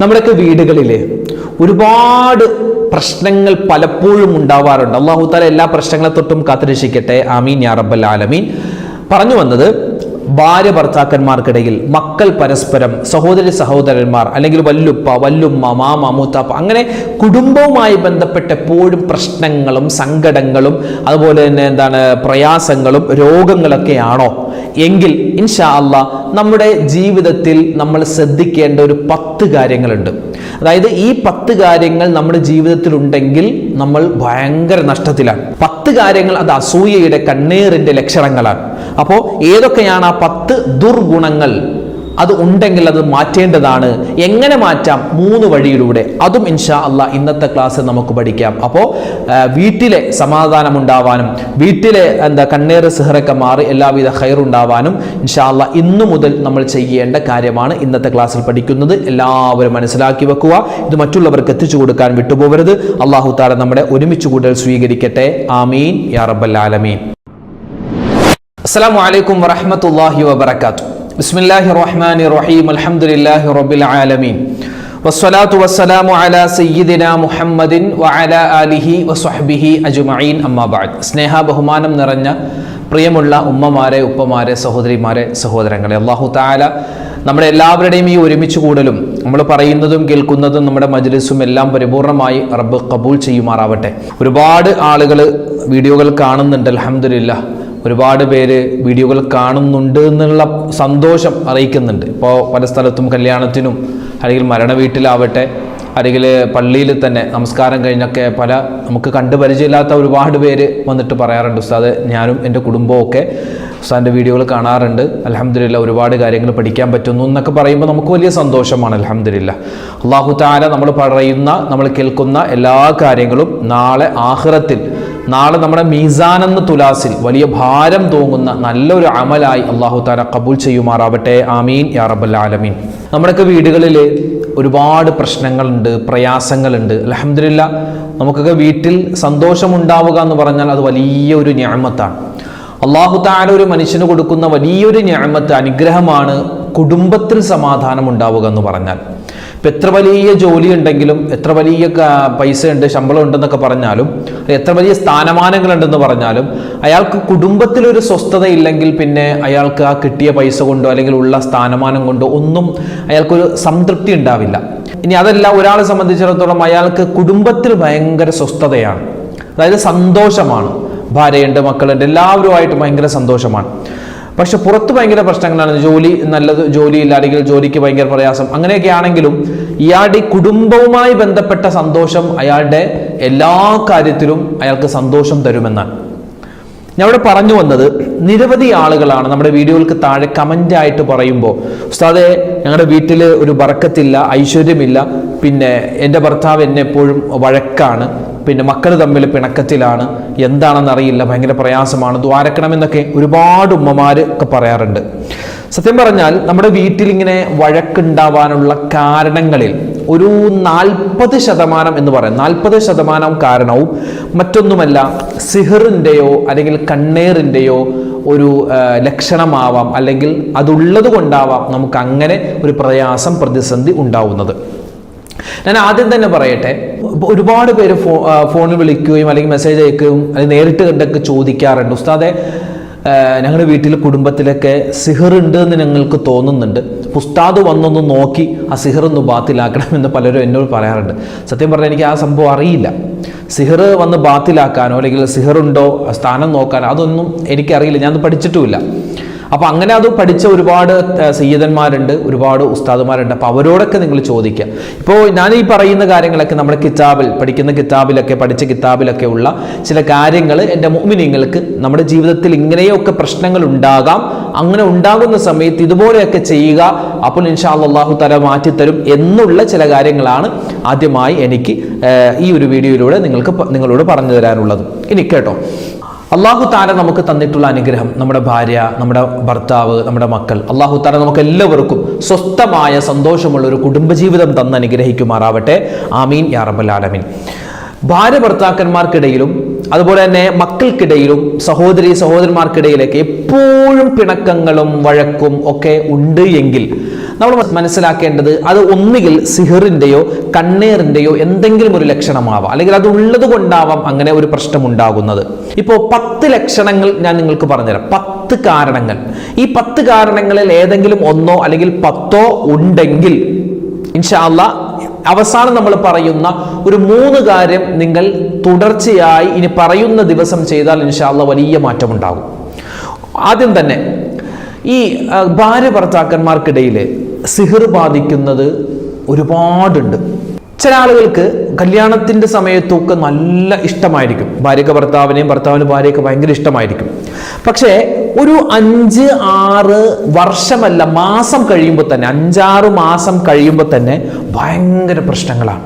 നമ്മുടെയൊക്കെ വീടുകളിൽ ഒരുപാട് പ്രശ്നങ്ങൾ പലപ്പോഴും ഉണ്ടാവാറുണ്ട്. അല്ലാഹു തആല എല്ലാ പ്രശ്നങ്ങളെ തൊട്ടും കാത്തുരക്ഷിക്കട്ടെ. ആമീൻ യാ റബ്ബൽ ആലമീൻ. പറഞ്ഞു വന്നത്, ഭാര്യ ഭർത്താക്കന്മാർക്കിടയിൽ, മക്കൾ പരസ്പരം, സഹോദരി സഹോദരന്മാർ, അല്ലെങ്കിൽ വല്ലുപ്പ വല്ലുമ്മ മാമ മൂത്താപ്പ, അങ്ങനെ കുടുംബവുമായി ബന്ധപ്പെട്ട എപ്പോഴും പ്രശ്നങ്ങളും സങ്കടങ്ങളും അതുപോലെ തന്നെ പ്രയാസങ്ങളും രോഗങ്ങളൊക്കെയാണോ എങ്കിൽ ഇൻഷാ അല്ലാഹ് നമ്മുടെ ജീവിതത്തിൽ നമ്മൾ ശ്രദ്ധിക്കേണ്ട ഒരു 10 കാര്യങ്ങളുണ്ട്. അതായത് ഈ 10 കാര്യങ്ങൾ നമ്മുടെ ജീവിതത്തിൽ ഉണ്ടെങ്കിൽ നമ്മൾ ഭയങ്കര നഷ്ടത്തിലാണ്. 10 കാര്യങ്ങൾ അത് അസൂയയുടെ, കണ്ണീറിന്റെ ലക്ഷണങ്ങളാണ്. അപ്പോൾ ഏതൊക്കെയാണ് ആ 10 ദുർഗുണങ്ങൾ? അത് ഉണ്ടെങ്കിൽ അത് മാറ്റേണ്ടതാണ്. എങ്ങനെ മാറ്റാം? 3 വഴിയിലൂടെ. അതും ഇൻഷാ അല്ലാഹ് ഇന്നത്തെ ക്ലാസ്സിൽ നമുക്ക് പഠിക്കാം. അപ്പോൾ വീട്ടിലെ സമാധാനം ഉണ്ടാവാനും വീട്ടിലെ കണ്ണീർ സിഹറൊക്കെ മാറി എല്ലാവിധ ഖൈറുണ്ടാവാനും ഇൻഷാ അല്ലാഹ് ഇന്നു മുതൽ നമ്മൾ ചെയ്യേണ്ട കാര്യമാണ് ഇന്നത്തെ ക്ലാസ്സിൽ പഠിക്കുന്നത്. എല്ലാവരും മനസ്സിലാക്കി വെക്കുക. ഇത് മറ്റുള്ളവർക്ക് എത്തിച്ചു കൊടുക്കാൻ വിട്ടുപോകരുത്. അല്ലാഹു തആല നമ്മുടെ ഒരുമിച്ച് കൂടൽ സ്വീകരിക്കട്ടെ. ആമീൻ യാ റബ്ബൽ ആലമീൻ. അസ്സലാമു അലൈക്കും വറഹ്മത്തുള്ളാഹി വബറകാതുഹു. ബിസ്മില്ലാഹിർ റഹ്മാനിർ റഹീം. അൽഹംദുലില്ലാഹി റബ്ബിൽ ആലമീൻ. വസ്സലാത്തു വസ്സലാമു അലാ സയ്യിദിനാ മുഹമ്മദിൻ വഅലാ ആലിഹി വസ്വഹ്ബിഹി അജ്മഈൻ. അമ്മാ ബഅദ്. സ്നേഹ ബഹുമാനം നിറഞ്ഞ പ്രിയമുള്ള ഉമ്മമാരെ, ഉപ്പമാരെ, സഹോദരിമാരെ, സഹോദരങ്ങളെ, അല്ലാഹു തആല നമ്മുടെ എല്ലാവരുടെയും ഈ ഒരുമിച്ച് കൂടലും നമ്മൾ പറയുന്നതും കേൾക്കുന്നതും നമ്മുടെ മജ്ലിസും എല്ലാം പരിപൂർണമായി റബ്ബ് ഖബൂൽ ചെയ്യുമാറാവട്ടെ. ഒരുപാട് ആളുകൾ വീഡിയോകൾ കാണുന്നുണ്ട്. അൽഹംദുലില്ലാഹ്. ഒരുപാട് പേര് വീഡിയോകൾ കാണുന്നുണ്ട് എന്നുള്ള സന്തോഷം അറിയിക്കുന്നുണ്ട്. ഇപ്പോൾ പല സ്ഥലത്തും കല്യാണത്തിനും അല്ലെങ്കിൽ മരണ വീട്ടിലാവട്ടെ അല്ലെങ്കിൽ പള്ളിയിൽ തന്നെ നമസ്കാരം കഴിഞ്ഞൊക്കെ നമുക്ക് കണ്ടു പരിചയമില്ലാത്ത ഒരുപാട് പേര് വന്നിട്ട് പറയാറുണ്ട്, ഉസ്താദ് ഞാനും എൻ്റെ കുടുംബവും ഒക്കെ ഉസ്താദിൻ്റെ വീഡിയോകൾ കാണാറുണ്ട്, അൽഹംദുലില്ലാഹ് ഒരുപാട് കാര്യങ്ങൾ പഠിക്കാൻ പറ്റുന്നു എന്നൊക്കെ പറയുമ്പോൾ നമുക്ക് വലിയ സന്തോഷമാണ്. അൽഹംദുലില്ലാഹ്. അല്ലാഹു തആല നമ്മൾ പറയുന്ന, നമ്മൾ കേൾക്കുന്ന എല്ലാ കാര്യങ്ങളും നാളെ ആഖിറത്തിൽ, നാളെ നമ്മുടെ മീസാൻ എന്ന തുലാസിൽ വലിയ ഭാരം തൂങ്ങുന്ന നല്ലൊരു അമലായി അല്ലാഹു തആല ഖബൂൽ ചെയ്യുമാറാവട്ടെ. ആമീൻ യാ റബ്ബൽ ആലമീൻ. നമ്മുടെയൊക്കെ വീടുകളിൽ ഒരുപാട് പ്രശ്നങ്ങളുണ്ട്, പ്രയാസങ്ങളുണ്ട്. അൽഹംദുലില്ലാഹ് നമുക്കൊക്കെ വീട്ടിൽ സന്തോഷമുണ്ടാവുക എന്ന് പറഞ്ഞാൽ അത് വലിയൊരു നിഅമത്താണ്. അല്ലാഹു തആല ഒരു മനുഷ്യന് കൊടുക്കുന്ന വലിയൊരു നിഅമത്ത്, അനുഗ്രഹമാണ് കുടുംബത്തിൽ സമാധാനം ഉണ്ടാവുക എന്ന് പറഞ്ഞാൽ. ഇപ്പം എത്ര വലിയ ജോലി ഉണ്ടെങ്കിലും, എത്ര വലിയ പൈസ ഉണ്ട്, ശമ്പളം ഉണ്ടെന്നൊക്കെ പറഞ്ഞാലും, എത്ര വലിയ സ്ഥാനമാനങ്ങളുണ്ടെന്ന് പറഞ്ഞാലും, അയാൾക്ക് കുടുംബത്തിലൊരു സ്വസ്ഥത ഇല്ലെങ്കിൽ പിന്നെ അയാൾക്ക് ആ കിട്ടിയ പൈസ കൊണ്ടോ അല്ലെങ്കിൽ ഉള്ള സ്ഥാനമാനം കൊണ്ടോ ഒന്നും അയാൾക്കൊരു സംതൃപ്തി ഉണ്ടാവില്ല. ഇനി അതല്ല, ഒരാളെ സംബന്ധിച്ചിടത്തോളം അയാൾക്ക് കുടുംബത്തിൽ ഭയങ്കര സ്വസ്ഥതയാണ്, അതായത് സന്തോഷമാണ്. ഭാര്യയുണ്ട്, മക്കളുണ്ട്, എല്ലാവരുമായിട്ട് ഭയങ്കര സന്തോഷമാണ്. പക്ഷെ പുറത്ത് ഭയങ്കര പ്രശ്നങ്ങളാണ്. നല്ലത് ജോലിയില്ല, അല്ലെങ്കിൽ ജോലിക്ക് ഭയങ്കര പ്രയാസം, അങ്ങനെയൊക്കെ ആണെങ്കിലും ഇയാളുടെ കുടുംബവുമായി ബന്ധപ്പെട്ട സന്തോഷം അയാളുടെ എല്ലാ കാര്യത്തിലും അയാൾക്ക് സന്തോഷം തരുമെന്നാണ്. ഞാൻ ഇവിടെ പറഞ്ഞു വന്നത്, നിരവധി ആളുകളാണ് നമ്മുടെ വീഡിയോകൾക്ക് താഴെ കമന്റ് ആയിട്ട് പറയുമ്പോൾ, ഉസ്താദേ ഞങ്ങളുടെ വീട്ടിൽ ഒരു ബറക്കത്തില്ല, ഐശ്വര്യമില്ല, പിന്നെ എൻ്റെ ഭർത്താവ് എന്നെ എപ്പോഴും വഴക്കാണ്, പിന്നെ മക്കൾ തമ്മിൽ പിണക്കത്തിലാണ്, എന്താണെന്നറിയില്ല, ഭയങ്കര പ്രയാസമാണ്, ദ്വാരക്കണമെന്നൊക്കെ ഒരുപാട് ഉമ്മമാർ ഒക്കെ പറയാറുണ്ട്. സത്യം പറഞ്ഞാൽ നമ്മുടെ വീട്ടിൽ ഇങ്ങനെ വഴക്കുണ്ടാവാനുള്ള കാരണങ്ങളിൽ ഒരു 40% എന്ന് പറയാം, 40% കാരണവും മറ്റൊന്നുമല്ല സിഹറിൻ്റെയോ അല്ലെങ്കിൽ കണ്ണേറിൻ്റെയോ ഒരു ലക്ഷണമാവാം, അല്ലെങ്കിൽ അതുള്ളത് കൊണ്ടാവാം നമുക്ക് അങ്ങനെ ഒരു പ്രയാസം, പ്രതിസന്ധി ഉണ്ടാവുന്നത്. ഞാൻ ആദ്യം തന്നെ പറയട്ടെ, ഒരുപാട് പേര് ഫോണിൽ വിളിക്കുകയും അല്ലെങ്കിൽ മെസ്സേജ് അയക്കുകയും അല്ലെങ്കിൽ നേരിട്ട് കണ്ടൊക്കെ ചോദിക്കാറുണ്ട്, ഉസ്താദെ ഞങ്ങളുടെ വീട്ടിൽ കുടുംബത്തിലൊക്കെ സിഹർ ഉണ്ട് എന്ന് ഞങ്ങൾക്ക് തോന്നുന്നുണ്ട്, ഉസ്താദ് വന്നൊന്ന് നോക്കി ആ സിഹറൊന്ന് ബാത്തിലാക്കണമെന്ന് പലരും എന്നോട് പറയാറുണ്ട്. സത്യം പറഞ്ഞാൽ എനിക്ക് ആ സംഭവം അറിയില്ല. സിഹർ വന്ന് ബാത്തിലാക്കാനോ അല്ലെങ്കിൽ സിഹറുണ്ടോ സ്ഥാനം നോക്കാനോ അതൊന്നും എനിക്കറിയില്ല, ഞാനത് പഠിച്ചിട്ടുമില്ല. അപ്പം അങ്ങനെ അത് പഠിച്ച ഒരുപാട് സയ്യിദന്മാരുണ്ട്, ഒരുപാട് ഉസ്താദുമാരുണ്ട്. അപ്പോൾ അവരോടൊക്കെ നിങ്ങൾ ചോദിക്കുക. ഇപ്പോൾ ഞാൻ ഈ പറയുന്ന കാര്യങ്ങളൊക്കെ നമ്മുടെ കിതാബിൽ പഠിക്കുന്ന കിതാബിലൊക്കെ പഠിച്ച കിതാബിലൊക്കെ ഉള്ള ചില കാര്യങ്ങൾ എൻ്റെ മുഅ്മിനീങ്ങൾക്ക് നമ്മുടെ ജീവിതത്തിൽ ഇങ്ങനെയൊക്കെ പ്രശ്നങ്ങൾ ഉണ്ടാകാം, അങ്ങനെ ഉണ്ടാകുന്ന സമയത്ത് ഇതുപോലെയൊക്കെ ചെയ്യുക, അപ്പോൾ ഇൻഷാ അല്ലാഹ് അല്ലാഹു തആല മാറ്റിത്തരും എന്നുള്ള ചില കാര്യങ്ങളാണ് ആദ്യമായി എനിക്ക് ഈ ഒരു വീഡിയോയിലൂടെ നിങ്ങളോട് പറഞ്ഞു തരാനുള്ളത്. ഇനി കേട്ടോ, അല്ലാഹു തആല നമുക്ക് തന്നിട്ടുള്ള അനുഗ്രഹം, നമ്മുടെ ഭാര്യ, നമ്മുടെ ഭർത്താവ്, നമ്മുടെ മക്കൾ, അല്ലാഹു തആല നമുക്ക് എല്ലാവർക്കും സ്വസ്ഥമായ സന്തോഷമുള്ള ഒരു കുടുംബജീവിതം തന്ന് അനുഗ്രഹിക്കുമാറാവട്ടെ. ആമീൻ യാ റബ്ബൽ ആലമീൻ. ഭാര്യ ഭർത്താക്കന്മാർക്കിടയിലും അതുപോലെ തന്നെ മക്കൾക്കിടയിലും സഹോദരന്മാർക്കിടയിലൊക്കെ എപ്പോഴും പിണക്കങ്ങളും വഴക്കും ഒക്കെ ഉണ്ട് എങ്കിൽ നമ്മൾ മനസ്സിലാക്കേണ്ടത് അത് ഒന്നുകിൽ സിഹിറിൻ്റെയോ കണ്ണേറിൻ്റെയോ എന്തെങ്കിലും ഒരു ലക്ഷണമാവാം, അല്ലെങ്കിൽ അത് ഉള്ളത് കൊണ്ടാവാം അങ്ങനെ ഒരു പ്രശ്നം ഉണ്ടാകുന്നത്. ഇപ്പോൾ 10 ലക്ഷണങ്ങൾ ഞാൻ നിങ്ങൾക്ക് പറഞ്ഞുതരാം, 10 കാരണങ്ങൾ. ഈ 10 കാരണങ്ങളിൽ ഏതെങ്കിലും ഒന്നോ അല്ലെങ്കിൽ 10 ഉണ്ടെങ്കിൽ ഇൻഷാ അല്ലാഹ് അവസാനം നമ്മൾ പറയുന്ന ഒരു 3 കാര്യം നിങ്ങൾ തുടർച്ചയായി ഇനി പറയുന്ന ദിവസം ചെയ്താൽ ഇൻഷാ അല്ലാഹ് വലിയ മാറ്റം ഉണ്ടാകും. ആദ്യം തന്നെ ഈ ഭാര്യ ഭർത്താക്കന്മാർക്കിടയിൽ സിഹിർ ബാധിക്കുന്നത് ഒരുപാടുണ്ട്. ചില ആളുകൾക്ക് കല്യാണത്തിൻ്റെ സമയത്തൊക്കെ നല്ല ഇഷ്ടമായിരിക്കും, ഭാര്യയ്ക്ക് ഭർത്താവിനെയും ഭർത്താവിന് ഭാര്യയ്ക്ക് ഭയങ്കര ഇഷ്ടമായിരിക്കും. പക്ഷേ ഒരു 5-6 വർഷമല്ല, മാസം കഴിയുമ്പോൾ തന്നെ, 5-6 മാസം കഴിയുമ്പോൾ തന്നെ ഭയങ്കര പ്രശ്നങ്ങളാണ്,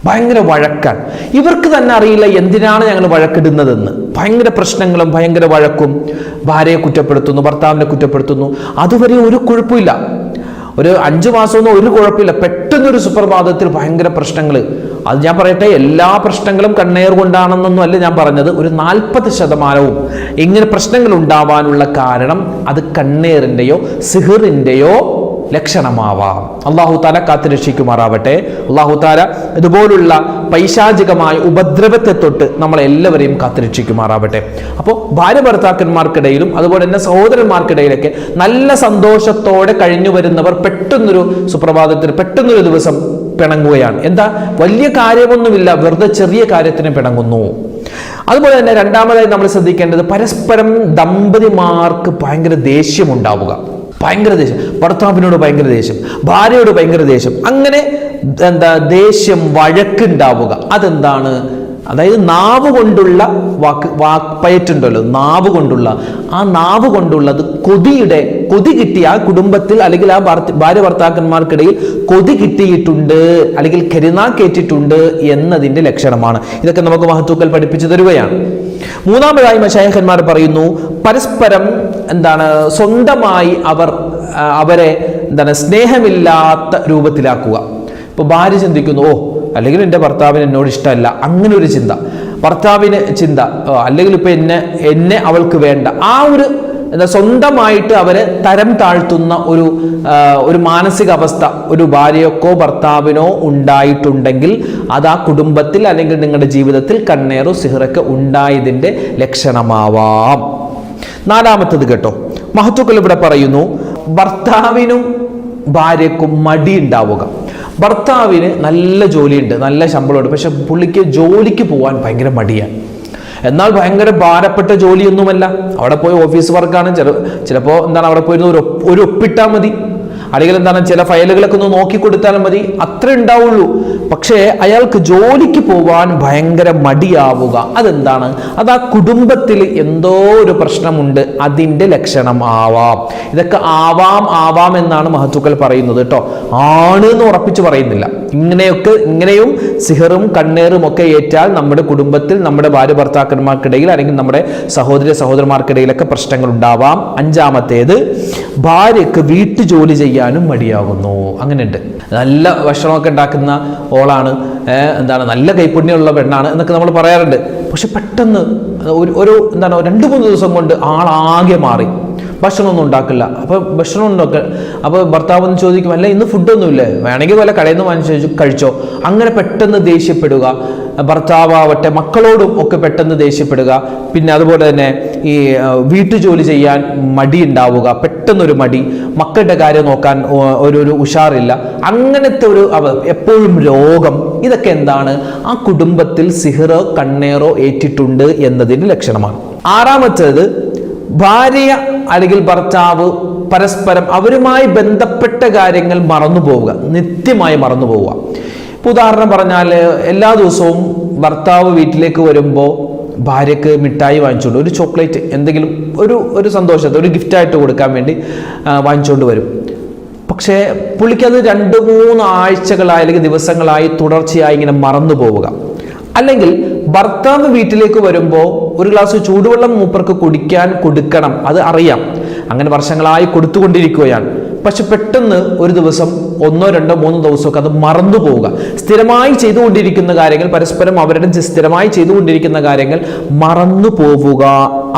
ഭയങ്കര വഴക്കാണ്. ഇവർക്ക് തന്നെ അറിയില്ല എന്തിനാണ് ഞങ്ങൾ വഴക്കിടുന്നതെന്ന്. ഭയങ്കര പ്രശ്നങ്ങളും ഭയങ്കര വഴക്കും, ഭാര്യയെ കുറ്റപ്പെടുത്തുന്നു, ഭർത്താവിനെ കുറ്റപ്പെടുത്തുന്നു. അതുവരെ ഒരു കുഴപ്പമില്ല, ഒരു 5 മാസമൊന്നും ഒരു കുഴപ്പമില്ല. പെട്ടെന്നൊരു സുപ്രഭാതത്തിൽ ഭയങ്കര പ്രശ്നങ്ങൾ. അത് ഞാൻ പറയട്ടെ, എല്ലാ പ്രശ്നങ്ങളും കണ്ണേർ കൊണ്ടാണെന്നൊന്നും അല്ല ഞാൻ പറഞ്ഞത്. ഒരു 40% ഇങ്ങനെ പ്രശ്നങ്ങൾ ഉണ്ടാവാനുള്ള കാരണം അത് കണ്ണേറിൻ്റെയോ സിഹിറിൻ്റെയോ ലക്ഷണമാവാം. അള്ളാഹു താല കാത്തുരക്ഷിക്കുമാറാവട്ടെ. അള്ളാഹു താല ഇതുപോലുള്ള പൈശാചികമായ ഉപദ്രവത്തെ തൊട്ട് നമ്മളെല്ലാവരെയും കാത്തുരക്ഷിക്കുമാറാവട്ടെ. അപ്പോൾ ഭാര്യ ഭർത്താക്കന്മാർക്കിടയിലും അതുപോലെ തന്നെ സഹോദരന്മാർക്കിടയിലൊക്കെ നല്ല സന്തോഷത്തോടെ കഴിഞ്ഞു വരുന്നവർ പെട്ടെന്നൊരു സുപ്രഭാതത്തിൽ പെട്ടെന്നൊരു ദിവസം പിണങ്ങുകയാണ്. എന്താ, വലിയ കാര്യമൊന്നുമില്ല, വെറുതെ ചെറിയ കാര്യത്തിന് പിണങ്ങുന്നു. അതുപോലെ തന്നെ രണ്ടാമതായി നമ്മൾ ശ്രദ്ധിക്കേണ്ടത് പരസ്പരം ദമ്പതിമാർക്ക് ഭയങ്കര ദേഷ്യമുണ്ടാവുക. ഭയങ്കര ദേഷ്യം, ഭർത്താവിനോട് ഭയങ്കര ദേഷ്യം, ഭാര്യയോട് ഭയങ്കര ദേഷ്യം, അങ്ങനെ ദേഷ്യം വഴക്കുണ്ടാവുക. അതെന്താണ്? അതായത് നാവ് കൊണ്ടുള്ള വാക്പയറ്റുണ്ടല്ലോ, നാവ് കൊണ്ടുള്ള ആ നാവ് കൊണ്ടുള്ളത് കൊതി കിട്ടി ആ കുടുംബത്തിൽ അല്ലെങ്കിൽ ആ ഭാര്യ ഭർത്താക്കന്മാർക്കിടയിൽ കൊതി കിട്ടിയിട്ടുണ്ട് അല്ലെങ്കിൽ കരുനാക്കേറ്റിട്ടുണ്ട് എന്നതിൻ്റെ ലക്ഷണമാണ്. ഇതൊക്കെ നമുക്ക് മഹത്തുക്കൾ പഠിപ്പിച്ചു തരുകയാണ്. മൂന്നാമതായി മശായിഖന്മാർ പറയുന്നു, പരസ്പരം സ്വന്തമായി അവരെ സ്നേഹമില്ലാത്ത രൂപത്തിലാക്കുക. ഇപ്പോൾ ഭാര്യ ചിന്തിക്കുന്നു, അല്ലെങ്കിൽ എൻ്റെ ഭർത്താവിന് എന്നോട് ഇഷ്ടമല്ല, അങ്ങനെ ഒരു ചിന്ത, ഭർത്താവിന് ചിന്ത, അല്ലെങ്കിൽ ഇപ്പൊ എന്നെ അവൾക്ക് വേണ്ട, ആ ഒരു സ്വന്തമായിട്ട് അവരെ തരം താഴ്ത്തുന്ന ഒരു മാനസിക അവസ്ഥ ഒരു ഭാര്യയ്ക്കോ ഭർത്താവിനോ ഉണ്ടായിട്ടുണ്ടെങ്കിൽ അത് ആ കുടുംബത്തിൽ അല്ലെങ്കിൽ നിങ്ങളുടെ ജീവിതത്തിൽ കണ്ണേറോ സിഹിറൊക്കെ ഉണ്ടായതിൻ്റെ ലക്ഷണമാവാം. നാലാമത്തത് കേട്ടോ, മഹത്തുക്കൾ ഇവിടെ പറയുന്നു, ഭർത്താവിനും ഭാര്യയ്ക്കും മടി ഉണ്ടാവുക. ഭർത്താവിന് നല്ല ജോലിയുണ്ട്, നല്ല ശമ്പളമുണ്ട്, പക്ഷെ പുള്ളിക്ക് ജോലിക്ക് പോകാൻ ഭയങ്കര മടിയാണ്. എന്നാൽ ഭയങ്കര ഭാരപ്പെട്ട ജോലിയൊന്നുമല്ല, അവിടെ പോയി ഓഫീസ് വർക്കാണ്. ചിലപ്പോൾ അവിടെ പോയിരുന്ന ഒരു ഒപ്പിട്ടാൽ മതി, അല്ലെങ്കിൽ ചില ഫയലുകളൊക്കെ ഒന്ന് നോക്കി കൊടുത്താലും മതി, അത്ര ഉണ്ടാവുള്ളൂ. പക്ഷേ അയാൾക്ക് ജോലിക്ക് പോവാൻ ഭയങ്കര മടിയാവുക. അതെന്താണ്? അത് ആ കുടുംബത്തിൽ എന്തോ ഒരു പ്രശ്നമുണ്ട്, അതിൻ്റെ ലക്ഷണം ആവാം. ഇതൊക്കെ ആവാം എന്നാണ് മഹത്തുക്കൾ പറയുന്നത് കേട്ടോ, ആണ് എന്ന് ഉറപ്പിച്ച് പറയുന്നില്ല. ഇങ്ങനെയും സിഹറും കണ്ണേറും ഒക്കെ ഏറ്റാൽ നമ്മുടെ കുടുംബത്തിൽ നമ്മുടെ ഭാര്യ ഭർത്താക്കന്മാർക്കിടയിൽ അല്ലെങ്കിൽ നമ്മുടെ സഹോദരന്മാർക്കിടയിലൊക്കെ പ്രശ്നങ്ങൾ ഉണ്ടാവാം. അഞ്ചാമത്തേത്, ഭാര്യക്ക് വീട്ടുജോലി ചെയ്യാനും മടിയാകുന്നു. അങ്ങനെയുണ്ട്, നല്ല ഭക്ഷണമൊക്കെ ഉണ്ടാക്കുന്ന ഓളാണ്, നല്ല കൈപ്പുണ്യമുള്ള പെണ്ണാണ് എന്നൊക്കെ നമ്മൾ പറയാറുണ്ട്. പക്ഷെ പെട്ടെന്ന് ഒരു 2-3 ദിവസം കൊണ്ട് ആളാകെ മാറി, ഭക്ഷണമൊന്നും ഉണ്ടാക്കില്ല. അപ്പോൾ ഭക്ഷണം ഉണ്ടാക്കുക, അപ്പോൾ ഭർത്താവ് ഒന്ന് ചോദിക്കും, അല്ല ഇന്ന് ഫുഡൊന്നുമില്ലേ, വേണമെങ്കിൽ വല്ല കടയിൽ നിന്ന് വാങ്ങിച്ചു കഴിച്ചോ. അങ്ങനെ പെട്ടെന്ന് ദേഷ്യപ്പെടുക, ഭർത്താവട്ടെ മക്കളോടും ഒക്കെ പെട്ടെന്ന് ദേഷ്യപ്പെടുക. പിന്നെ അതുപോലെ തന്നെ ഈ വീട്ടുജോലി ചെയ്യാൻ മടി ഉണ്ടാവുക, പെട്ടെന്നൊരു മടി, മക്കളുടെ കാര്യം നോക്കാൻ ഒരു ഉഷാറില്ല, അങ്ങനത്തെ എപ്പോഴും രോഗം. ഇതൊക്കെ എന്താണ്? ആ കുടുംബത്തിൽ സിഹിറോ കണ്ണേറോ ഏറ്റിട്ടുണ്ട് എന്നതിൻ്റെ ലക്ഷണമാണ്. ആറാമത്തേത്, ഭാര്യ അല്ലെങ്കിൽ ഭർത്താവ് പരസ്പരം അവരുമായി ബന്ധപ്പെട്ട കാര്യങ്ങൾ മറന്നു പോവുക, നിത്യമായി മറന്നു പോവുക. ഇപ്പോൾ ഉദാഹരണം പറഞ്ഞാൽ, എല്ലാ ദിവസവും ഭർത്താവ് വീട്ടിലേക്ക് വരുമ്പോൾ ഭാര്യക്ക് മിഠായി വാങ്ങിച്ചുകൊണ്ട്, ഒരു ചോക്ലേറ്റ് എന്തെങ്കിലും ഒരു സന്തോഷത്തെ ഒരു ഗിഫ്റ്റായിട്ട് കൊടുക്കാൻ വേണ്ടി വാങ്ങിച്ചുകൊണ്ട് വരും. പക്ഷേ പുള്ളിക്കത് 2-3 ആഴ്ചകളായി അല്ലെങ്കിൽ ദിവസങ്ങളായി തുടർച്ചയായി ഇങ്ങനെ മറന്നു പോവുക. അല്ലെങ്കിൽ ഭർത്താവ് വീട്ടിലേക്ക് വരുമ്പോൾ ഒരു ഗ്ലാസ് ചൂടുവെള്ളം മൂപ്പർക്ക് കുടിക്കാൻ കൊടുക്കണം, അത് അറിയാം, അങ്ങനെ വർഷങ്ങളായി കൊടുത്തുകൊണ്ടിരിക്കുകയാണ്. പക്ഷെ പെട്ടെന്ന് ഒരു ദിവസം 1, 2, 3 ദിവസമൊക്കെ അത് മറന്നു പോവുക. സ്ഥിരമായി ചെയ്തുകൊണ്ടിരിക്കുന്ന കാര്യങ്ങൾ, പരസ്പരം അവരുടെ സ്ഥിരമായി ചെയ്തുകൊണ്ടിരിക്കുന്ന കാര്യങ്ങൾ മറന്നു പോവുക.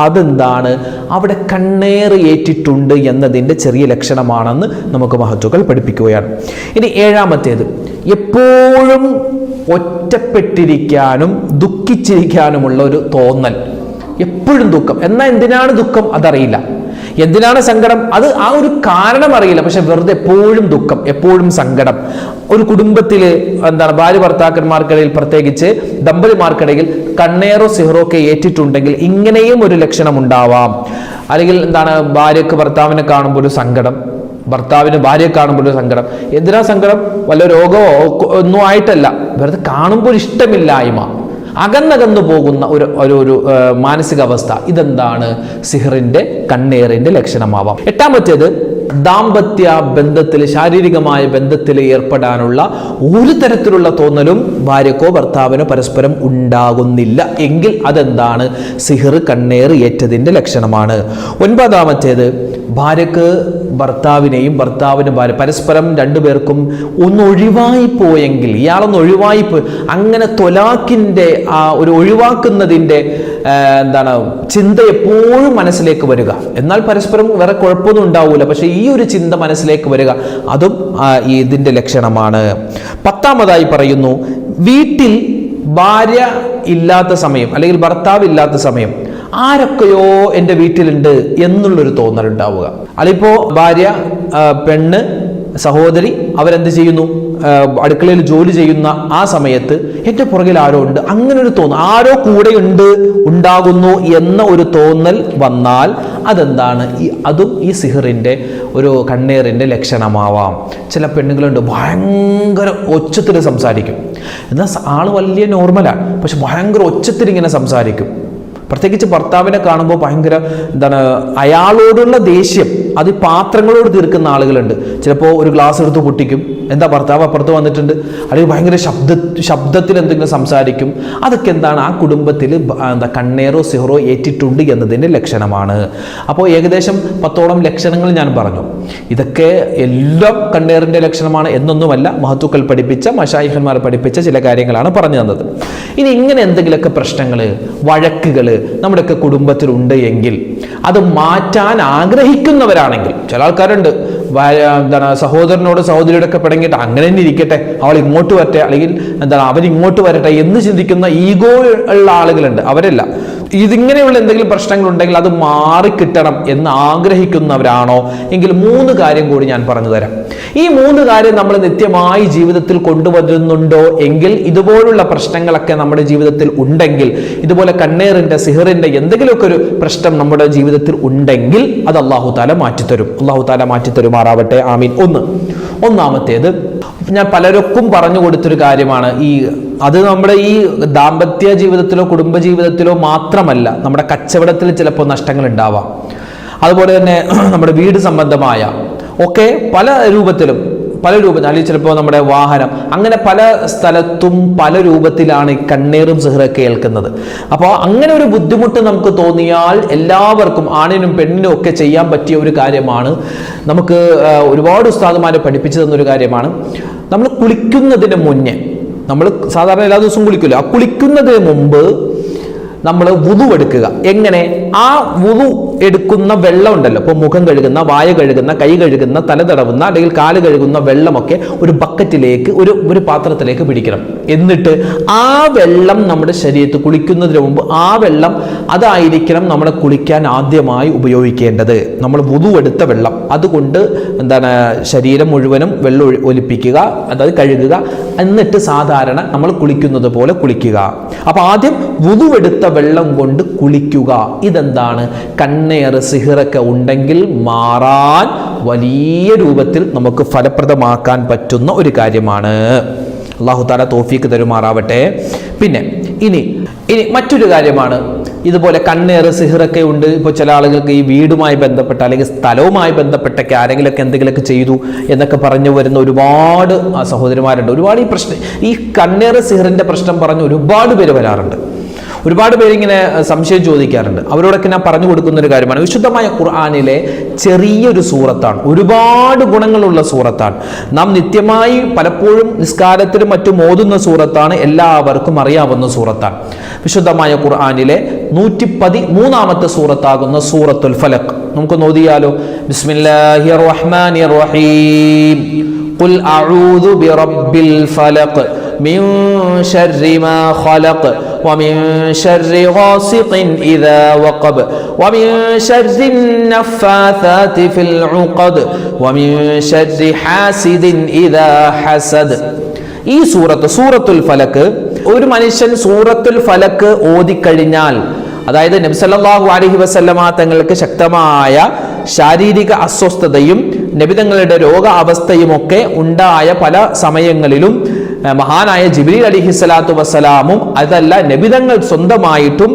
അതെന്താണ്? അവിടെ കണ്ണേറ് ഏറ്റിട്ടുണ്ട് എന്നതിൻ്റെ ചെറിയ ലക്ഷണമാണെന്ന് നമുക്ക് മഹത്തുക്കൾ പഠിപ്പിക്കുകയാണ്. ഇനി 7-മത്തേത്, എപ്പോഴും ഒറ്റപ്പെട്ടിരിക്കാനും ദുഃഖിച്ചിരിക്കാനുമുള്ള ഒരു തോന്നൽ. എപ്പോഴും ദുഃഖം. എന്നാൽ എന്തിനാണ് ദുഃഖം അതറിയില്ല, എന്തിനാണ് സങ്കടം അത് ആ ഒരു കാരണം അറിയില്ല, പക്ഷെ വെറുതെ എപ്പോഴും ദുഃഖം, എപ്പോഴും സങ്കടം. ഒരു കുടുംബത്തിൽ ഭാര്യ ഭർത്താക്കന്മാർക്കിടയിൽ, പ്രത്യേകിച്ച് ദമ്പതിമാർക്കിടയിൽ കണ്ണേറോ സിഹറോ ഒക്കെ ഏറ്റിട്ടുണ്ടെങ്കിൽ ഇങ്ങനെയും ഒരു ലക്ഷണം ഉണ്ടാവാം. അല്ലെങ്കിൽ ഭാര്യക്ക് ഭർത്താവിനെ കാണുമ്പോൾ ഒരു സങ്കടം, ഭർത്താവിന് ഭാര്യയെ കാണുമ്പോൾ ഒരു സങ്കടം. എന്തിനാ സങ്കടം? വല്ല രോഗമോ ഒന്നും ആയിട്ടല്ല, വെറുതെ കാണുമ്പോൾ ഇഷ്ടമില്ലായ്മ, അകന്നകന്നു പോകുന്ന ഒരു മാനസികാവസ്ഥ. ഇതെന്താണ്? സിഹറിന്റെ, കണ്ണേറിന്റെ ലക്ഷണമാവാം. 8-മത്തേത്, ദാമ്പത്യ ബന്ധത്തിൽ, ശാരീരികമായ ബന്ധത്തിൽ ഏർപ്പെടാനുള്ള ഒരു തരത്തിലുള്ള തോന്നലും ഭാര്യക്കോ ഭർത്താവിനോ പരസ്പരം ഉണ്ടാകുന്നില്ല എങ്കിൽ അതെന്താണ്? സിഹർ, കണ്ണേറ് ഏറ്റതിന്റെ ലക്ഷണമാണ്. 9-മത്തേത്, ഭാര്യക്ക് ഭർത്താവിനെയും ഭർത്താവിന് ഭാര്യ പരസ്പരം രണ്ടുപേർക്കും ഒന്ന് ഒഴിവായി പോയെങ്കിൽ, ഇയാളൊന്ന് ഒഴിവായി പോയി, അങ്ങനെ തൊലാഖിന്റെ ആ ഒരു ഒഴിവാക്കുന്നതിന്റെ ചിന്ത എപ്പോഴും മനസ്സിലേക്ക് വരിക. എന്നാൽ പരസ്പരം വേറെ കുഴപ്പമൊന്നും ഉണ്ടാവൂല, പക്ഷെ ഈ ഒരു ചിന്ത മനസ്സിലേക്ക് വരിക, അതും ഇതിന്റെ ലക്ഷണമാണ്. 10-മതായി പറയുന്നു, വീട്ടിൽ ഭാര്യ ഇല്ലാത്ത സമയം അല്ലെങ്കിൽ ഭർത്താവ് ഇല്ലാത്ത സമയം ആരൊക്കെയോ എൻ്റെ വീട്ടിലുണ്ട് എന്നുള്ളൊരു തോന്നൽ ഉണ്ടാവുക. അതിപ്പോ ഭാര്യ, പെണ്ണ്, സഹോദരി അവരെന്ത് ചെയ്യുന്നു? അടുക്കളയിൽ ജോലി ചെയ്യുന്ന ആ സമയത്ത് എൻ്റെ പുറകിൽ ആരോ ഉണ്ട്, അങ്ങനെ ഒരു തോന്നൽ, ആരോ കൂടെ ഉണ്ടാകുന്നു എന്ന ഒരു തോന്നൽ വന്നാൽ അതെന്താണ്? അതും ഈ സിഹറിന്റെ, ഒരു കണ്ണേറിന്റെ ലക്ഷണമാവാം. ചില പെണ്ണുങ്ങളുണ്ട് ഭയങ്കര ഒച്ചത്തിൽ സംസാരിക്കും, എന്നാൽ ആള് വലിയ നോർമലാണ്, പക്ഷെ ഭയങ്കര ഒച്ചത്തിൽ ഇങ്ങനെ സംസാരിക്കും. പ്രത്യേകിച്ച് ഭർത്താവിനെ കാണുമ്പോൾ ഭയങ്കര അയാളോടുള്ള ദേഷ്യം അത് പാത്രങ്ങളോട് തീർക്കുന്ന ആളുകളുണ്ട്. ചിലപ്പോൾ ഒരു ഗ്ലാസ് എടുത്ത് പൊട്ടിക്കും, എന്താ ഭർത്താവ് അപ്പുറത്ത് വന്നിട്ടുണ്ട്, അല്ലെങ്കിൽ ഭയങ്കര ശബ്ദത്തിൽ എന്തെങ്കിലും സംസാരിക്കും. അതൊക്കെ എന്താണ്? ആ കുടുംബത്തിൽ കണ്ണേറോ സിഹറോ ഏറ്റിട്ടുണ്ട് എന്നതിൻ്റെ ലക്ഷണമാണ്. അപ്പോൾ ഏകദേശം 10ഓളം ലക്ഷണങ്ങൾ ഞാൻ പറഞ്ഞു. ഇതൊക്കെ എല്ലാം കണ്ണേറിൻ്റെ ലക്ഷണമാണ് എന്നൊന്നുമല്ല, മഹത്തുക്കൾ പഠിപ്പിച്ച, മശായിഖന്മാർ പഠിപ്പിച്ച ചില കാര്യങ്ങളാണ് പറഞ്ഞു തന്നത്. ഇനി ഇങ്ങനെ എന്തെങ്കിലുമൊക്കെ പ്രശ്നങ്ങൾ, വഴക്കുകൾ നമ്മുടെയൊക്കെ കുടുംബത്തിലുണ്ട് എങ്കിൽ അത് മാറ്റാൻ ആഗ്രഹിക്കുന്നവരാണെങ്കിൽ, ചില ആൾക്കാരുണ്ട് സഹോദരനോട് സഹോദരിയോടൊക്കെ പിടങ്ങിയിട്ട് അങ്ങനെ തന്നെ ഇരിക്കട്ടെ, അവൾ ഇങ്ങോട്ട് വരട്ടെ, അല്ലെങ്കിൽ അവൻ ഇങ്ങോട്ട് വരട്ടെ എന്ന് ചിന്തിക്കുന്ന ഈഗോ ഉള്ള ആളുകളുണ്ട്. അവരല്ല, ഇതിങ്ങനെയുള്ള എന്തെങ്കിലും പ്രശ്നങ്ങൾ ഉണ്ടെങ്കിൽ അത് മാറിക്കിട്ടണം എന്ന് ആഗ്രഹിക്കുന്നവരാണോ എങ്കിൽ 3 കാര്യം കൂടി ഞാൻ പറഞ്ഞു തരാം. ഈ 3 കാര്യം നമ്മൾ നിത്യമായി ജീവിതത്തിൽ കൊണ്ടുവരുന്നുണ്ടോ എങ്കിൽ, ഇതുപോലുള്ള പ്രശ്നങ്ങളൊക്കെ നമ്മുടെ ജീവിതത്തിൽ ഉണ്ടെങ്കിൽ, ഇതുപോലെ കണ്ണേറിന്റെ, സിഹറിന്റെ എന്തെങ്കിലുമൊക്കെ ഒരു പ്രശ്നം നമ്മുടെ ജീവിതത്തിൽ ഉണ്ടെങ്കിൽ അത് അല്ലാഹു തആല മാറ്റിത്തരും. അല്ലാഹു തആല മാറ്റിത്തരുമാറാവട്ടെ, ആമീൻ. ഒന്നാമത്തേത് ഞാൻ പലർക്കും പറഞ്ഞു കൊടുത്തൊരു കാര്യമാണ്. അത് നമ്മുടെ ഈ ദാമ്പത്യ ജീവിതത്തിലോ കുടുംബ ജീവിതത്തിലോ മാത്രമല്ല, നമ്മുടെ കച്ചവടത്തിൽ ചിലപ്പോൾ നഷ്ടങ്ങൾ ഉണ്ടാവാം. അതുപോലെ തന്നെ നമ്മുടെ വീട് സംബന്ധമായ ഒക്കെ പല രൂപത്തിലും, അല്ലെങ്കിൽ ചിലപ്പോൾ നമ്മുടെ വാഹനം, അങ്ങനെ പല സ്ഥലത്തും പല രൂപത്തിലാണ് ഈ കണ്ണേറും സിഹറൊക്കെ ഏൽക്കുന്നത്. അപ്പോൾ അങ്ങനെ ഒരു ബുദ്ധിമുട്ട് നമുക്ക് തോന്നിയാൽ എല്ലാവർക്കും, ആണിനും പെണ്ണിനും ഒക്കെ ചെയ്യാൻ പറ്റിയ ഒരു കാര്യമാണ്. നമുക്ക് ഒരുപാട് ഉസ്താദുമാരെ പഠിപ്പിച്ചു തന്നൊരു കാര്യമാണ്. നമ്മൾ കുളിക്കുന്നതിന് മുന്നേ, നമ്മൾ സാധാരണ എല്ലാ ദിവസവും കുളിക്കില്ല, ആ കുളിക്കുന്നതിന് മുമ്പ് നമ്മൾ വുളു എടുക്കുക. എങ്ങനെ? ആ വുളു എടുക്കുന്ന വെള്ളം ഉണ്ടല്ലോ, ഇപ്പോൾ മുഖം കഴുകുന്ന, വായ കഴുകുന്ന, കൈ കഴുകുന്ന, തല തടവുന്ന അല്ലെങ്കിൽ കാല് കഴുകുന്ന വെള്ളമൊക്കെ ഒരു ബക്കറ്റിലേക്ക്, ഒരു പാത്രത്തിലേക്ക് പിടിക്കണം. എന്നിട്ട് ആ വെള്ളം നമ്മുടെ ശരീരത്തിൽ കുളിക്കുന്നതിന് മുമ്പ് ആ വെള്ളം അതായിരിക്കണം നമ്മൾ കുളിക്കാൻ ആദ്യമായി ഉപയോഗിക്കേണ്ടത്. നമ്മൾ വുളു എടുത്ത വെള്ളം അതുകൊണ്ട് ശരീരം മുഴുവനും വെള്ളം ഒലിപ്പിക്കുക, അതായത് കഴുകുക. എന്നിട്ട് സാധാരണ നമ്മൾ കുളിക്കുന്നത് പോലെ കുളിക്കുക. അപ്പൊ ആദ്യം വുളു എടുത്ത വെള്ളം കൊണ്ട് കുളിക്കുക. ഇതെന്താണ്? കണ്ണേറ് സിഹറൊക്കെ ഉണ്ടെങ്കിൽ മാറാൻ വലിയ രൂപത്തിൽ നമുക്ക് ഫലപ്രദമാക്കാൻ പറ്റുന്ന ഒരു കാര്യമാണ്. അല്ലാഹു തആല തൗഫീഖ് തരുമാറാവട്ടെ. പിന്നെ ഇനി മറ്റൊരു കാര്യമാണ്, ഇതുപോലെ കണ്ണേറ് സിഹറൊക്കെ ഉണ്ട്. ഇപ്പോൾ ചില ആളുകൾക്ക് ഈ വീടുമായി ബന്ധപ്പെട്ട അല്ലെങ്കിൽ സ്ഥലവുമായി ബന്ധപ്പെട്ടൊക്കെ ആരെങ്കിലുമൊക്കെ എന്തെങ്കിലുമൊക്കെ ചെയ്തു എന്നൊക്കെ പറഞ്ഞു വരുന്ന ഒരുപാട് സഹോദരിമാരുണ്ട്. ഒരുപാട് ഈ കണ്ണേറ് സിഹറിന്റെ പ്രശ്നം പറഞ്ഞ് ഒരുപാട് പേര് വരാറുണ്ട്. ഒരുപാട് പേരിങ്ങനെ സംശയം ചോദിക്കാറുണ്ട്. അവരോടൊക്കെ ഞാൻ പറഞ്ഞു കൊടുക്കുന്ന ഒരു കാര്യമാണ്, വിശുദ്ധമായ ഖുർആനിലെ ചെറിയൊരു സൂറത്താണ്, ഒരുപാട് ഗുണങ്ങളുള്ള സൂറത്താണ്. നാം നിത്യമായി പലപ്പോഴും നിസ്കാരത്തിലും മറ്റും ഓതുന്ന സൂറത്താണ്, എല്ലാവർക്കും അറിയാവുന്ന സൂറത്താണ്. വിശുദ്ധമായ ഖുർആനിലെ 113ാമത്തെ സൂറത്താകുന്ന സൂറത്തുൽ ഫലഖ് നമുക്ക് നോദിയാലോ. ബിസ്മില്ലാഹിർ റഹ്മാനിർ റഹീം. ഖുൽ അഊദു ബിറബ്ബിൽ ഫലഖ് മിൻ ശർരി മാ ഖലഖ് ومن شر غاسق إذا وقب ومن شر النفاثات في العقد ومن شر حاسد إذا حسد. ഈ സൂറത്തുൽ ഫലക്ക്, ഒരു മനുഷ്യൻ സൂറത്തുൽ ഫലക്ക് ഓതിക്കഴിഞ്ഞാൽ, അതായത് നബി സല്ലല്ലാഹു അലൈഹി വസല്ലമ തങ്ങൾക്ക് ശക്തമായ ശാരീരിക അസ്വസ്ഥതയും നബി തങ്ങളുടെ രോഗ അവസ്ഥയുമൊക്കെ ഉണ്ടായ പല സമയങ്ങളിലും മഹാനായ ജിബ്രീൽ അലൈഹിസ്സലാത്തു വസ്സലാമും അതല്ല നബിതങ്ങൾ സ്വന്തമായിട്ടും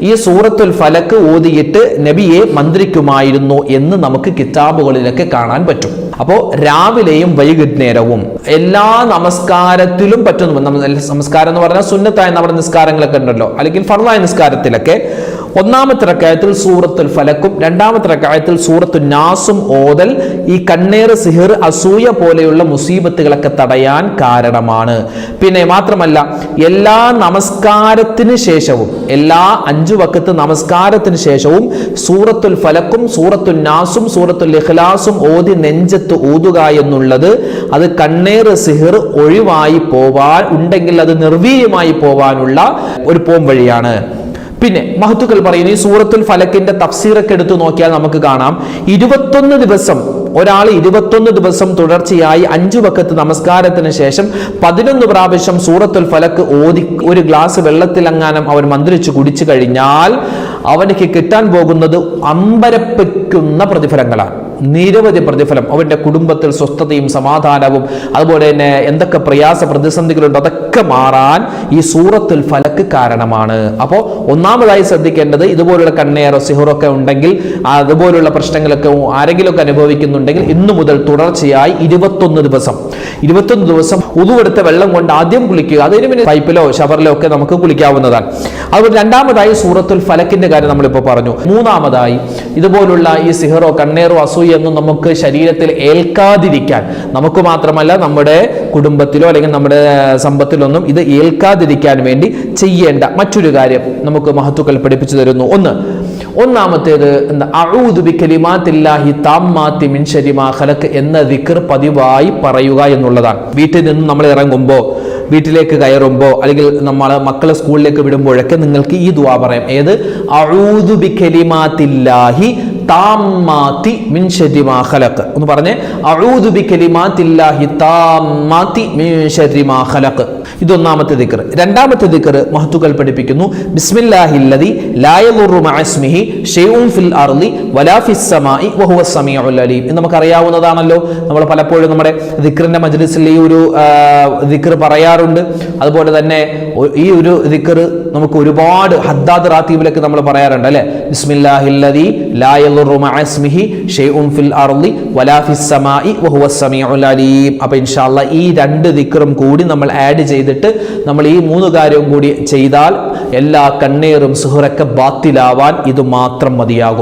ഈ സൂറത്തുൽ ഫലക്ക് ഓതിയിട്ട് നബിയെ മന്ത്രിക്കുമായിരുന്നു എന്ന് നമുക്ക് കിതാബുകളിലൊക്കെ കാണാൻ പറ്റും. അപ്പോൾ രാവിലെയും വൈകുന്നേരവും എല്ലാ നമസ്കാരത്തിലും പറ്റുന്നു. നമസ്കാരം എന്ന് പറഞ്ഞാൽ സുന്നത്തായ നമ്മുടെ നിസ്കാരങ്ങളൊക്കെ ഉണ്ടല്ലോ, അല്ലെങ്കിൽ ഫർളായ നിസ്കാരത്തിലൊക്കെ ഒന്നാമത്തെ റക്അത്തിൽ സൂറത്തുൽ ഫലക്കും രണ്ടാമത്തെ റക്അത്തിൽ സൂറത്തുൻ നാസും ഓതൽ ഈ കണ്ണേറ്, സിഹിർ, അസൂയ പോലെയുള്ള മുസീബത്തുകളൊക്കെ തടയാൻ കാരണമാണ്. പിന്നെ മാത്രമല്ല, എല്ലാ നമസ്കാരത്തിന് ശേഷവും, എല്ലാ 5 വഖത്ത് നമസ്കാരത്തിന് ശേഷവും സൂറത്തുൽ ഫലക്കും സൂറത്തുൻ നാസും സൂറത്തുൽ ഇഖ്ലാസും ഓതി നെഞ്ചത്ത് ഊതുക എന്നുള്ളത് അത് കണ്ണേറ്, സിഹിർ ഒഴിവായി പോവാൻ, ഉണ്ടെങ്കിൽ അത് നിർവീര്യമായി പോവാനുള്ള ഒരു പോം വഴിയാണ്. പിന്നെ മഹത്തുക്കൾ പറയുന്നു, ഈ സൂറത്തുൽ ഫലക്കിന്റെ തഫ്സീറൊക്കെ എടുത്തു നോക്കിയാൽ നമുക്ക് കാണാം, 21 ദിവസം ഒരാൾ 21 ദിവസം തുടർച്ചയായി 5 വഖത്ത് നമസ്കാരത്തിന് ശേഷം 11 പ്രാവശ്യം സൂറത്തുൽ ഫലക്ക് ഓതി ഒരു ഗ്ലാസ് വെള്ളത്തിലെങ്ങാനും അവൻ മന്ത്രിച്ചു കുടിച്ചു കഴിഞ്ഞാൽ അവനക്ക് കിട്ടാൻ പോകുന്നത് അമ്പരപ്പിക്കുന്ന പ്രതിഫലങ്ങളാണ്. നിരവധി പ്രതിഫലം. അവന്റെ കുടുംബത്തിൽ സ്വസ്ഥതയും സമാധാനവും, അതുപോലെ തന്നെ എന്തൊക്കെ പ്രയാസ പ്രതിസന്ധികളുണ്ടോ അതൊക്കെ മാറാൻ ഈ സൂറത്തുൽ ഫലക്ക് കാരണമാണ്. അപ്പോൾ ഒന്നാമതായി ശ്രദ്ധിക്കേണ്ടത്, ഇതുപോലുള്ള കണ്ണേറോ സിഹറോ ഒക്കെ ഉണ്ടെങ്കിൽ, അതുപോലുള്ള പ്രശ്നങ്ങളൊക്കെ ആരെങ്കിലുമൊക്കെ അനുഭവിക്കുന്നുണ്ടെങ്കിൽ ഇന്നു മുതൽ തുടർച്ചയായി 21 ദിവസം ഉദുവെടുത്ത വെള്ളം കൊണ്ട് ആദ്യം കുളിക്കുക. അതിന് പിന്നെ പൈപ്പിലോ ഷവറിലോ ഒക്കെ നമുക്ക് കുളിക്കാവുന്നതാണ്. അതുപോലെ രണ്ടാമതായി സൂറത്തുൽ ഫലക്കിന്റെ കാര്യം നമ്മളിപ്പോൾ പറഞ്ഞു. മൂന്നാമതായി, ഇതുപോലുള്ള ഈ സിഹറോ കണ്ണേറോ അസൂയ ഒന്നും നമുക്ക് ശരീരത്തിൽ ഏൽക്കാതിരിക്കാൻ, നമുക്ക് മാത്രമല്ല നമ്മുടെ കുടുംബത്തിലോ അല്ലെങ്കിൽ നമ്മുടെ സമ്പത്തിലൊന്നും ഇത് ഏൽക്കാതിരിക്കാൻ വേണ്ടി ചെയ്യേണ്ട മറ്റൊരു കാര്യം നമുക്ക് മഹത്തുക്കൾ പഠിപ്പിച്ചു തരുന്നു. ഒന്നാമത്തേത് അഊദു ബികലിമാത്തില്ലാഹി താമ്മാത്തി മിൻ ശർരി മാ ഖലഖ് എന്ന ദിക്ർ പതിവായി പറയുക എന്നുള്ളതാണ്. വീട്ടിൽ നിന്ന് നമ്മൾ ഇറങ്ങുമ്പോൾ, വീട്ടിലേക്ക് കയറുമ്പോൾ, അല്ലെങ്കിൽ നമ്മൾ മക്കളെ സ്കൂളിലേക്ക് വിടുമ്പോഴൊക്കെ നിങ്ങൾക്ക് ഈ ദുആ പറയാം. ഏത്? അഊദു ബികലിമാത്തില്ലാഹി താമ്മാത്തി മിൻ ശർരി മാ ഖലഖ്. ഒന്ന് പറഞ്ഞേ, അഊദു ബികലിമാത്തില്ലാഹി താമ്മാത്തി മിൻ ശർരി മാ ഖലഖ്. ഇതൊന്നാമത്തെ ദിക്ർ. രണ്ടാമത്തെ ദിക്ർ മഹത്തുക്കൾ പഠിപ്പിക്കുന്നു, ബിസ്മില്ലാഹില്ലദി ലാ യദുറു മഅ ഇസ്മിഹി ഷൈഉൻ ഫിൽ അർളി വലാ ഫിസ് സമാഇ വഹുവസ് സമീഉൽ അലീം. ഇത് നമുക്ക് അറിയാവുന്നതാണല്ലോ. നമ്മൾ പലപ്പോഴും നമ്മുടെ ദിക്റിന്റെ മജ്ലിസിൽ ഈ ഒരു ദിക്ർ പറയാറുണ്ട്. അതുപോലെ തന്നെ ഈ ഒരു ദിക്ർ നമുക്ക് ഒരുപാട് ഹദ്ദാദ് റാത്തീബിലൊക്കെ നമ്മൾ പറയാറുണ്ട് അല്ലേ. ബിസ്മില്ലാഹില്ലദി ലാ യദുറു മഅ ഇസ്മിഹി ഷൈഉൻ ഫിൽ അർളി വലാ ഫിസ് സമാഇ വഹുവസ് സമീഉൽ അലീം. അപ്പോൾ ഇൻഷാ അല്ലാഹ് ഈ 2 ദിക്റും കൂടി നമ്മൾ ആഡ് ചെയ്തിട്ട് നമ്മൾ ഈ 3 കാര്യവും കൂടി ചെയ്താൽ എല്ലാ കണ്ണേറും സുഹറൊക്കെ ബാത്തിലാവാൻ ഇത് മാത്രം മതിയാകും.